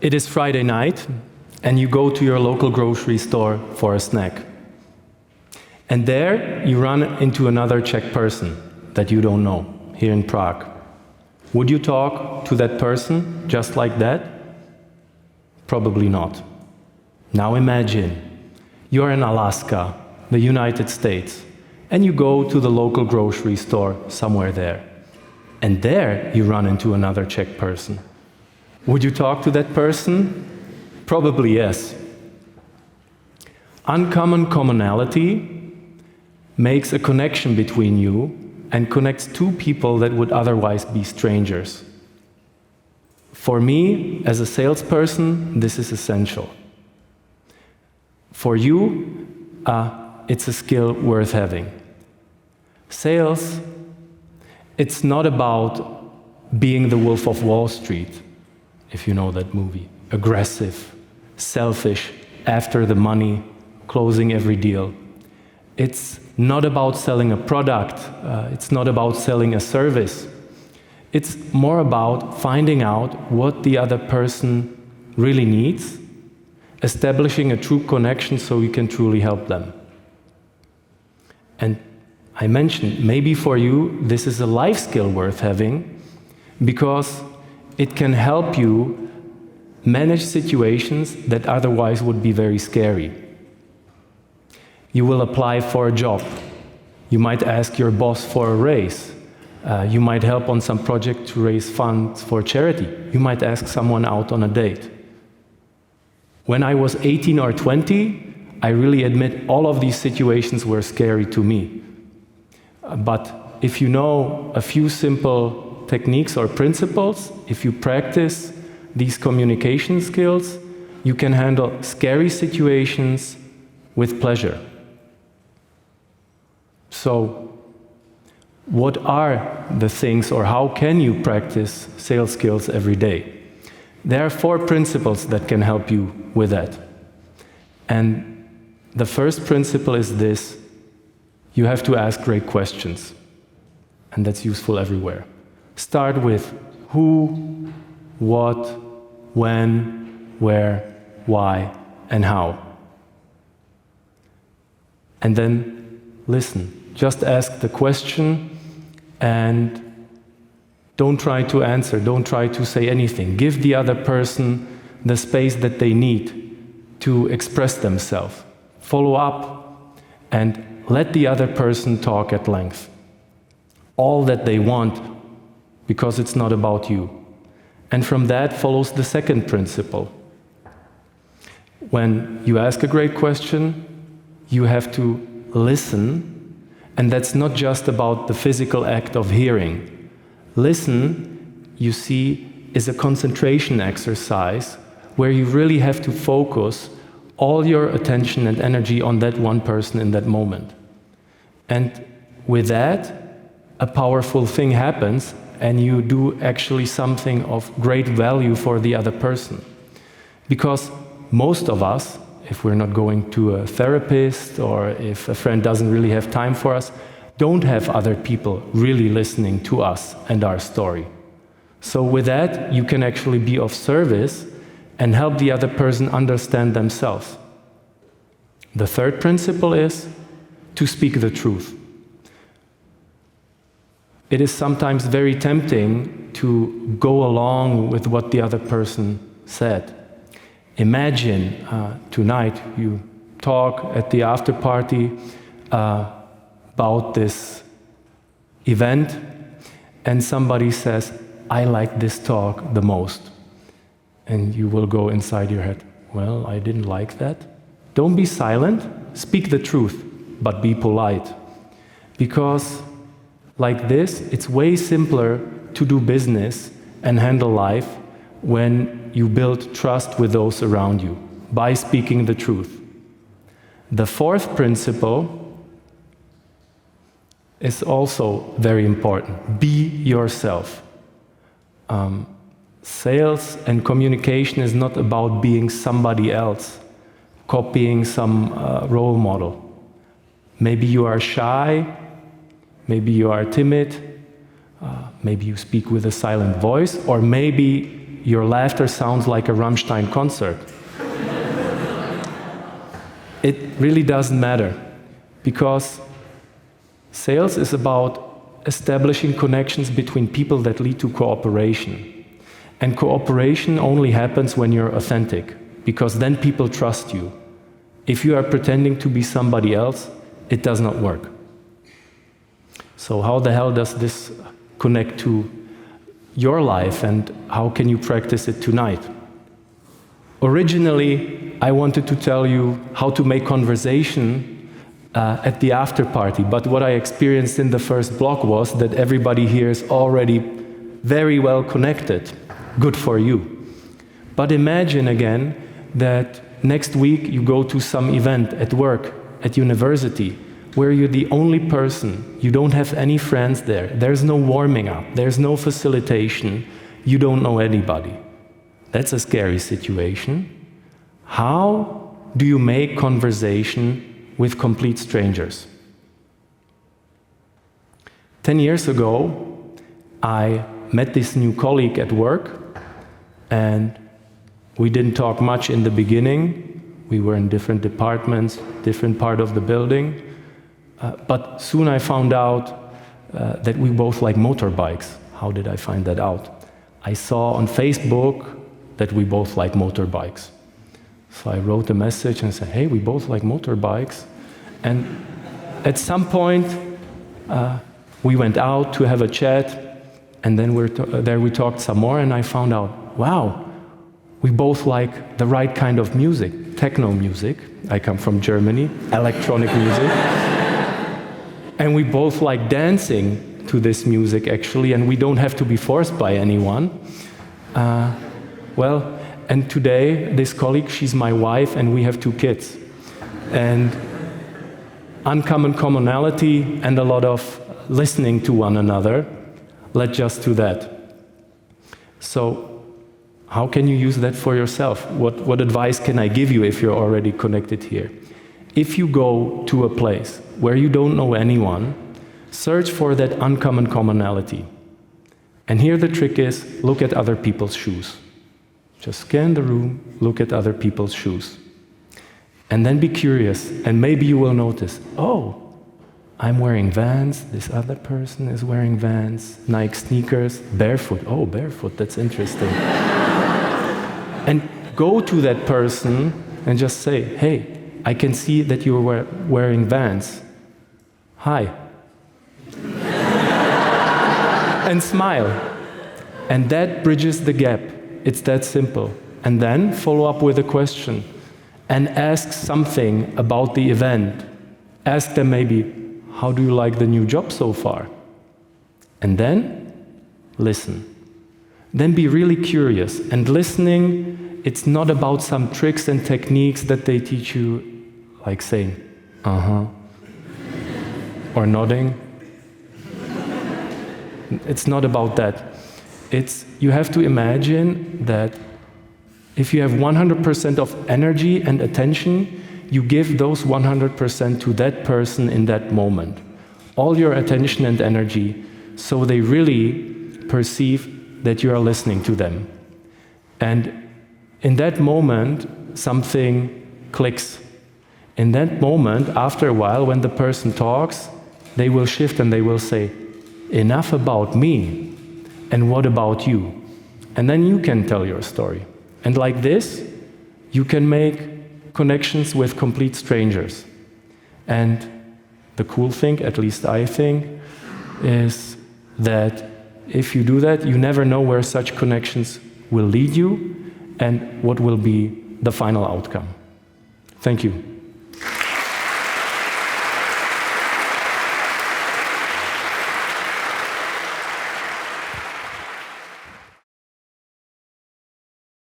It is Friday night, and you go to your local grocery store for a snack. And there you run into another Czech person that you don't know, here in Prague. Would you talk to that person just like that? Probably not. Now imagine, you're in Alaska, the United States, and you go to the local grocery store somewhere there. And there you run into another Czech person. Would you talk to that person? Probably yes. Uncommon commonality makes a connection between you and connects two people that would otherwise be strangers. For me, as a salesperson, this is essential. For you, it's a skill worth having. Sales, it's not about being the Wolf of Wall Street, if you know that movie. Aggressive, selfish, after the money, closing every deal. It's not about selling a product, it's not about selling a service. It's more about finding out what the other person really needs, establishing a true connection so you can truly help them. And I mentioned, maybe for you, this is a life skill worth having, because it can help you manage situations that otherwise would be very scary. You will apply for a job. You might ask your boss for a raise. You might help on some project to raise funds for charity. You might ask someone out on a date. When I was 18 or 20, I really admit all of these situations were scary to me. But if you know a few simple techniques or principles, if you practice these communication skills, you can handle scary situations with pleasure. So, what are the things, or how can you practice sales skills every day? There are 4 principles that can help you with that. And the first principle is this: you have to ask great questions. And that's useful everywhere. Start with who, what, when, where, why, and how. And then listen. Just ask the question and don't try to answer, don't try to say anything. Give the other person the space that they need to express themselves. Follow up and let the other person talk at length. All that they want, because it's not about you. And from that follows the second principle. When you ask a great question, you have to listen. And that's not just about the physical act of hearing. Listen, you see, is a concentration exercise where you really have to focus all your attention and energy on that one person in that moment. And with that, a powerful thing happens, and you do actually something of great value for the other person. Because most of us, if we're not going to a therapist, or if a friend doesn't really have time for us, don't have other people really listening to us and our story. So with that, you can actually be of service and help the other person understand themselves. The third principle is to speak the truth. It is sometimes very tempting to go along with what the other person said. Imagine tonight you talk at the after party about this event, and somebody says, "I like this talk the most." And you will go inside your head, "Well, I didn't like that." Don't be silent, speak the truth, but be polite. Because like this, it's way simpler to do business and handle life when you build trust with those around you by speaking the truth. The fourth principle is also very important. Be yourself. Sales and communication is not about being somebody else, copying some role model. Maybe you are shy, maybe you are timid, maybe you speak with a silent voice, or maybe your laughter sounds like a Rammstein concert. It really doesn't matter, because sales is about establishing connections between people that lead to cooperation. And cooperation only happens when you're authentic, because then people trust you. If you are pretending to be somebody else, it does not work. So how the hell does this connect to your life, and how can you practice it tonight? Originally, I wanted to tell you how to make conversation at the after party, but what I experienced in the first block was that everybody here is already very well connected. Good for you. But imagine again that next week you go to some event at work, at university, where you're the only person, you don't have any friends there, there's no warming up, there's no facilitation, you don't know anybody. That's a scary situation. How do you make conversation with complete strangers? 10 years ago, I met this new colleague at work, and we didn't talk much in the beginning. We were in different departments, different part of the building. But soon I found out that we both like motorbikes. How did I find that out? I saw on Facebook that we both like motorbikes. So I wrote a message and said, hey, we both like motorbikes. And at some point, we went out to have a chat, and then there we talked some more, and I found out, wow, we both like the right kind of music, techno music. I come from Germany, electronic music. And we both like dancing to this music, actually, and we don't have to be forced by anyone. Well, and today, this colleague, she's my wife, and we have 2 kids. And uncommon commonality and a lot of listening to one another led just to that. So, how can you use that for yourself? What advice can I give you if you're already connected here? If you go to a place where you don't know anyone, search for that uncommon commonality. And here the trick is, look at other people's shoes. Just scan the room, look at other people's shoes. And then be curious, and maybe you will notice, oh, I'm wearing Vans, this other person is wearing Vans, Nike sneakers, barefoot. Oh, barefoot, that's interesting. And go to that person and just say, hey, I can see that you're wearing Vans. Hi. And smile. And that bridges the gap. It's that simple. And then follow up with a question and ask something about the event. Ask them maybe, how do you like the new job so far? And then listen. Then be really curious. And listening, it's not about some tricks and techniques that they teach you, like saying, uh-huh, or nodding. It's not about that. You have to imagine that if you have 100% of energy and attention, you give those 100% to that person in that moment. All your attention and energy, so they really perceive that you are listening to them. And in that moment, something clicks. In that moment, after a while, when the person talks, they will shift and they will say, enough about me. And what about you? And then you can tell your story. And like this, you can make connections with complete strangers. And the cool thing, at least I think, is that if you do that, you never know where such connections will lead you and what will be the final outcome. Thank you.